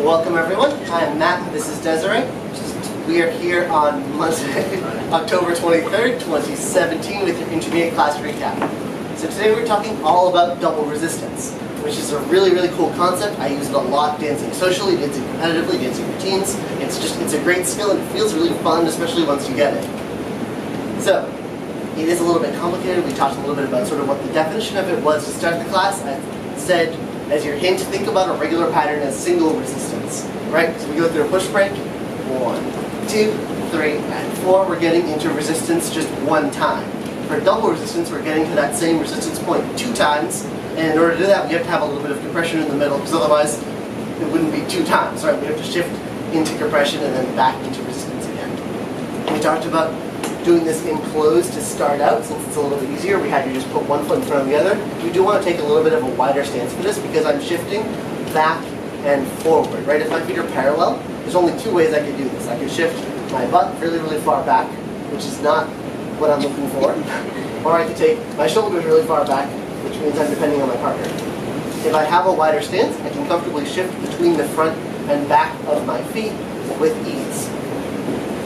Welcome everyone. I'm Matt. This is Desiree. We are here on Monday, October 23rd, 2017 with your intermediate class recap. So today we're talking all about double resistance, which is a really, really cool concept. I use it a lot dancing socially, dancing competitively, dancing routines. It's a great skill and it feels really fun, especially once you get it. So, it is a little bit complicated. We talked a little bit about sort of what the definition of it was to start the class. I said, as your hint, think about a regular pattern as single resistance, right? So we go through a push break, 1, 2, 3, and 4. We're getting into resistance just one time. For double resistance, we're getting to that same resistance point 2 times, and in order to do that, we have to have a little bit of compression in the middle, because otherwise it wouldn't be 2 times, right? We have to shift into compression and then back into resistance again. We talked about doing this in closed to start out, since it's a little bit easier. We had you just put one foot in front of the other. We do want to take a little bit of a wider stance for this because I'm shifting back and forward, right? If my feet are parallel, there's only 2 ways I could do this. I could shift my butt really, really far back, which is not what I'm looking for, or I could take my shoulders really far back, which means I'm depending on my partner. If I have a wider stance, I can comfortably shift between the front and back of my feet with ease.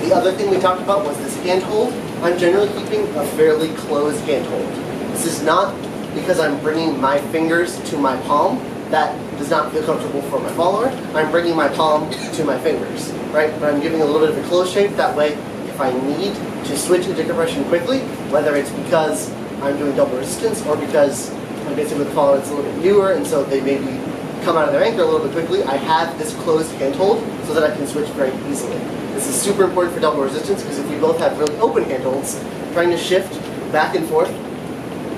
The other thing we talked about was this hand hold. I'm generally keeping a fairly closed hand hold. This is not because I'm bringing my fingers to my palm. That does not feel comfortable for my follower. I'm bringing my palm to my fingers, right? But I'm giving a little bit of a closed shape. That way, if I need to switch into compression quickly, whether it's because I'm doing double resistance or because I'm dancing with a follower that's a little bit newer and so they maybe come out of their anchor a little bit quickly, I have this closed hand hold so that I can switch very easily. This is super important for double resistance because if we both have really open hand holds, trying to shift back and forth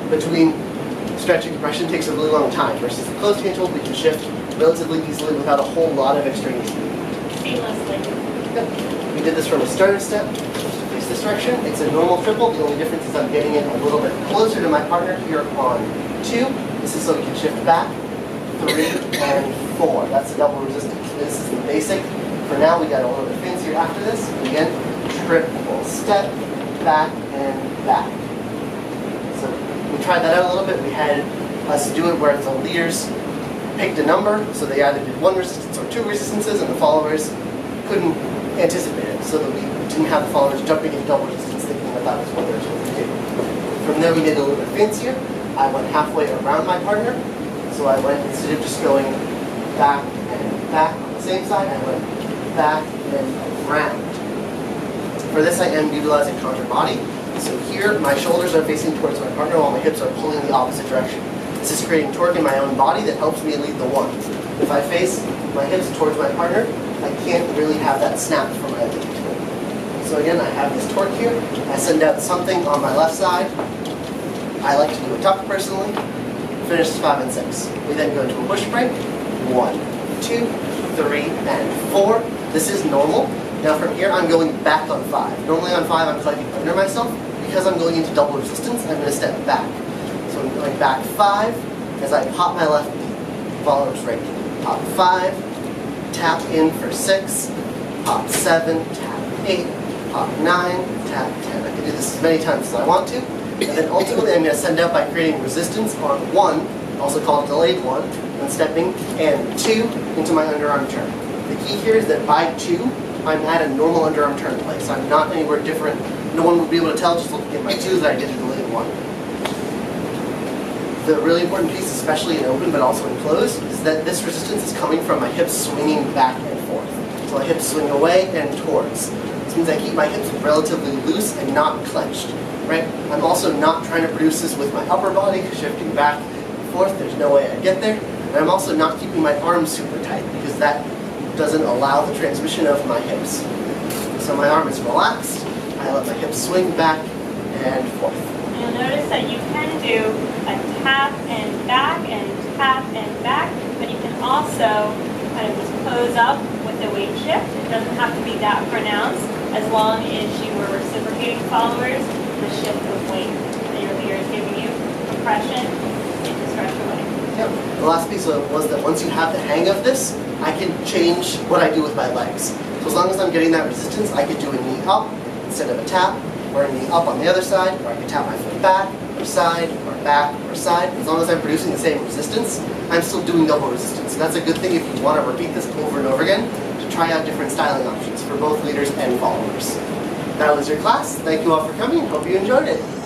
between stretch and compression takes a really long time, versus the closed hand hold we can shift relatively easily without a whole lot of extraneous movement. Seamlessly. Yep. We did this from a starter step to face this direction. It's a normal triple. The only difference is I'm getting it a little bit closer to my partner here on 2. This is so we can shift back, 3, and 4. That's the double resistance. This is the basic. For now, we got a little bit fancier after this. Again, triple step, back and back. So we tried that out a little bit. We had us do it where the leaders picked a number, so they either did 1 resistance or 2 resistances, and the followers couldn't anticipate it, so that we didn't have the followers jumping into double resistance thinking that that was what they were supposed to do. From there, we did a little bit fancier. I went halfway around my partner, so I went, instead of just going back and back on the same side, I went back and around. For this, I am utilizing contra body. So here, my shoulders are facing towards my partner while my hips are pulling the opposite direction. This is creating torque in my own body that helps me lead the 1. If I face my hips towards my partner, I can't really have that snap from my lead. So again, I have this torque here. I send out something on my left side. I like to do a tuck personally. Finish 5 and 6. We then go into a push break. 1, 2, 3, and 4. This is normal. Now from here, I'm going back on 5. Normally on 5, I'm collecting under myself. Because I'm going into double resistance, I'm going to step back. So I'm going back 5 as I pop my left knee. Followers right knee. Pop 5, tap in for 6, pop 7, tap 8, pop 9, tap 10. I can do this as many times as I want to. And then ultimately, I'm going to send out by creating resistance on 1, also called delayed 1, when stepping, and 2 into my underarm turn. The key here is that by 2, I'm at a normal underarm turn place. I'm not anywhere different. No one would be able to tell just looking at my 2 that I did a delayed 1. The really important piece, especially in open but also in closed, is that this resistance is coming from my hips swinging back and forth. So my hips swing away and towards. This means I keep my hips relatively loose and not clenched. Right? I'm also not trying to produce this with my upper body, shifting back and forth. There's no way I get there. And I'm also not keeping my arms super tight because that doesn't allow the transmission of my hips. So my arm is relaxed. I let my hips swing back and forth. You'll notice that you can do a tap and back and tap and back, but you can also kind of just close up with the weight shift. It doesn't have to be that pronounced as long as you were reciprocating followers. The shift of weight that your leader is giving you, compression, into stretch away. Yep. The last piece was that once you have the hang of this, I can change what I do with my legs. So as long as I'm getting that resistance, I could do a knee up instead of a tap, or a knee up on the other side, or I could tap my foot back, or side, or back, or side, as long as I'm producing the same resistance, I'm still doing double resistance. So that's a good thing if you want to repeat this over and over again to try out different styling options for both leaders and followers. That was your class. Thank you all for coming. Hope you enjoyed it.